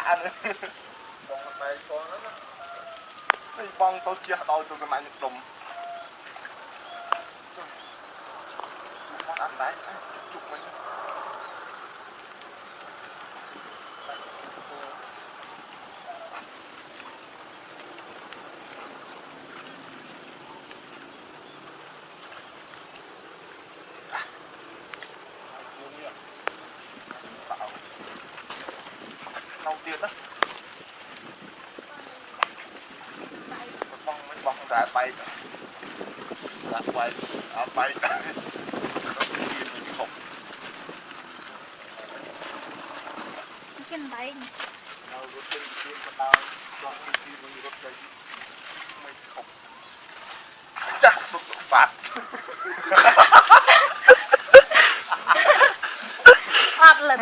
lạ nữa. Còn tay con đó. Cái bông tôi chia đôi tôi cái máy nhục đùm. Con ăn đấy, chụp mấy. Lâu tiền đó. Bông đã bay rồi. Đã bay, bay rồi. Cái bay chắc được phạt áp lực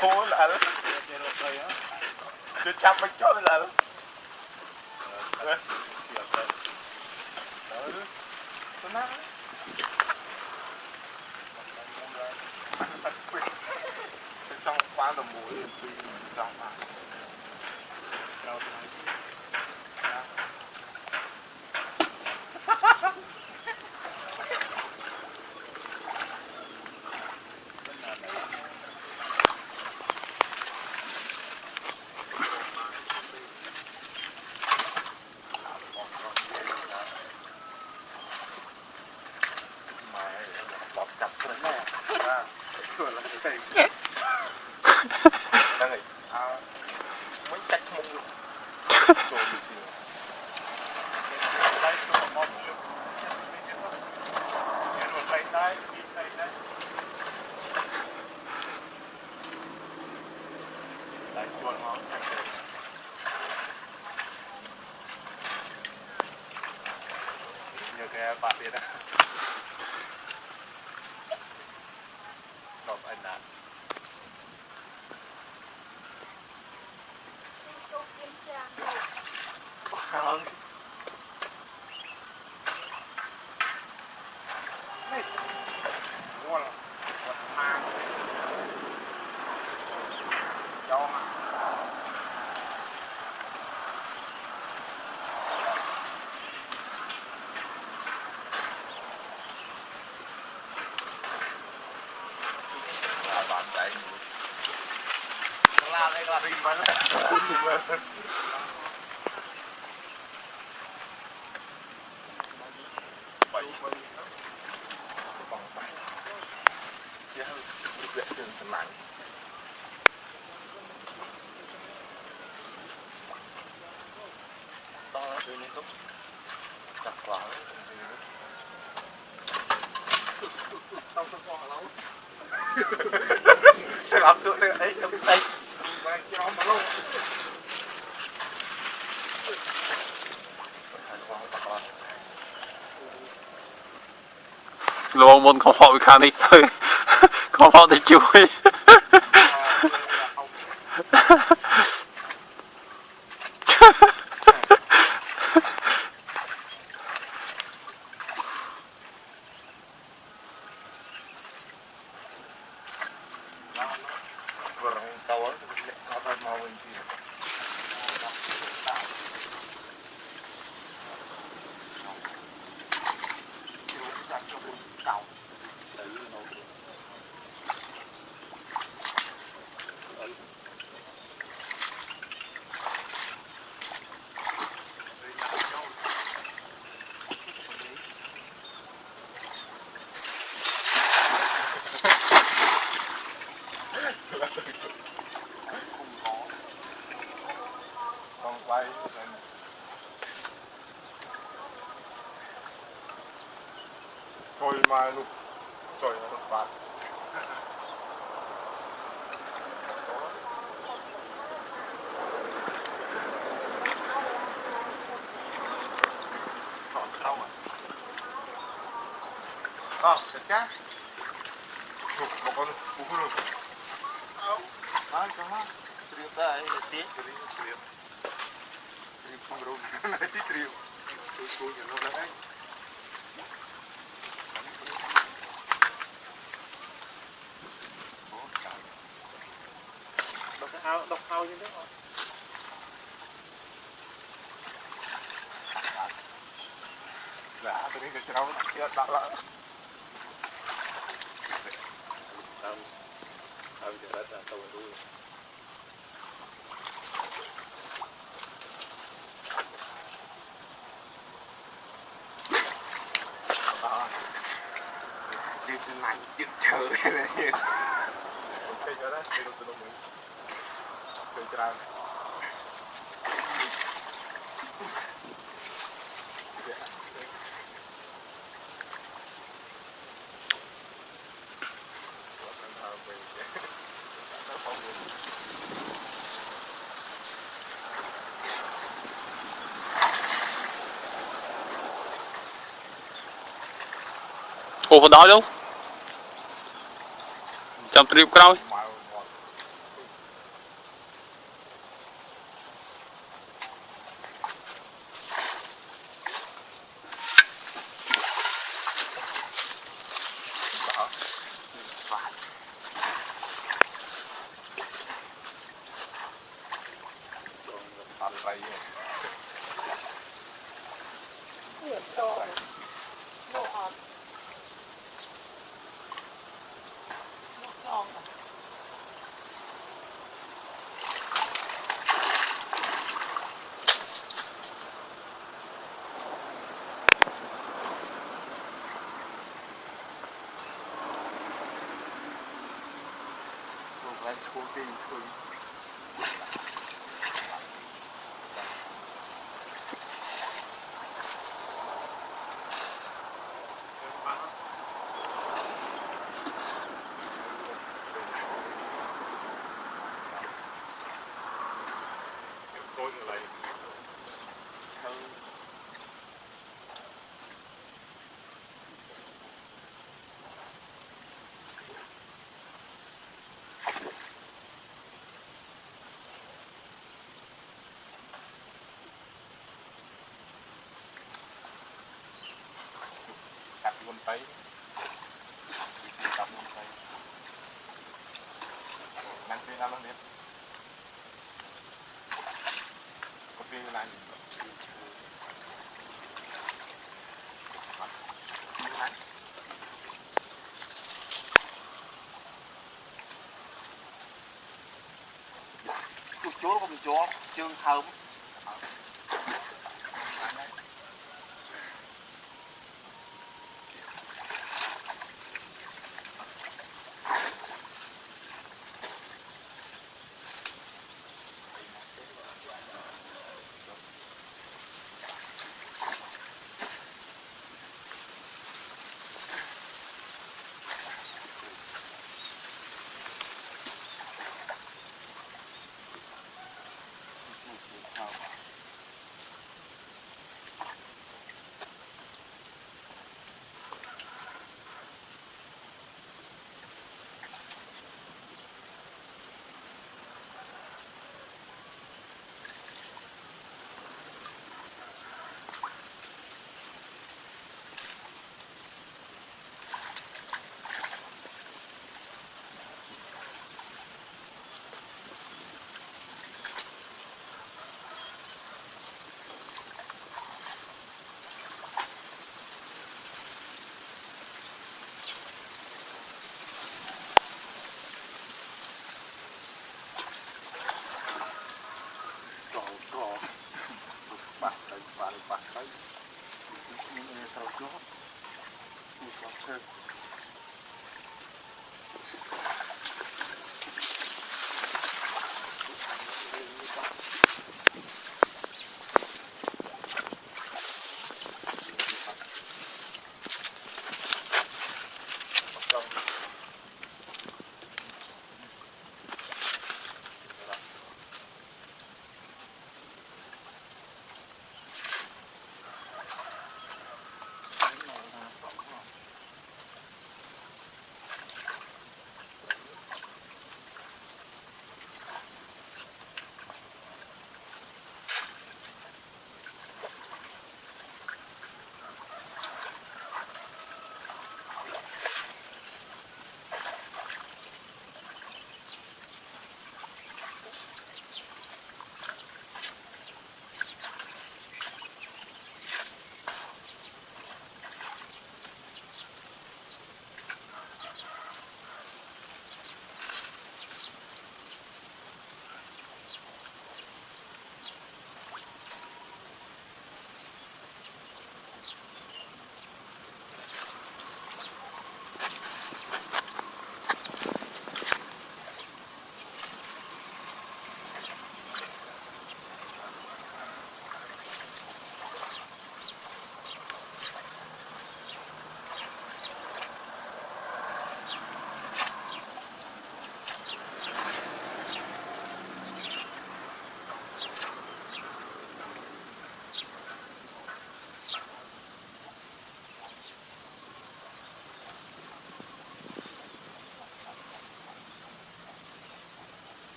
khổ là chưa chăm mấy chỗ là tôi nát trong quá là mũi trong mà chặt cái này rồi là cái này mới chặt mông luôn rồi được đây tôi còn ngon nhiều cái đồ tay đây đây chuột ngon nhờ cái bạt điện á đọc anh ạ wow mua là vật mang cho mà bạn chạy la đây là đi mà nó bảy bằng bảy chứ việc trường thành lạnh to từ những lúc chặt quả tao không có lâu làm tụi này ấy trong tay cho mà lâu Lô môn không họ bị khả năng thôi. Không họ thì chui. con quay thôi mà lúc trời nó thật phạt không à thật cá một con bún luôn không à cho nó triệt đây tiếc triệt không đâu này tí triều tôi nhận nó đấy có cái ao độc ao như thế không? Dạ, tôi đi cái trâu chết đó là Tao giờ đó là tao đuôi. đó. Đi trên này chịu chờ này. Cái chỗ đó, cái tôi đúng. Cái trâu. Ủa vào đó luôn. Trong trip coi. Cắt con tay. Cắt con tay. Năng phi nào biết. Có phi này. Chúa không chúa, chương thơm. Hãy subscribe cho kênh Ghiền Mì Gõ để không bỏ lỡ những video hấp dẫn.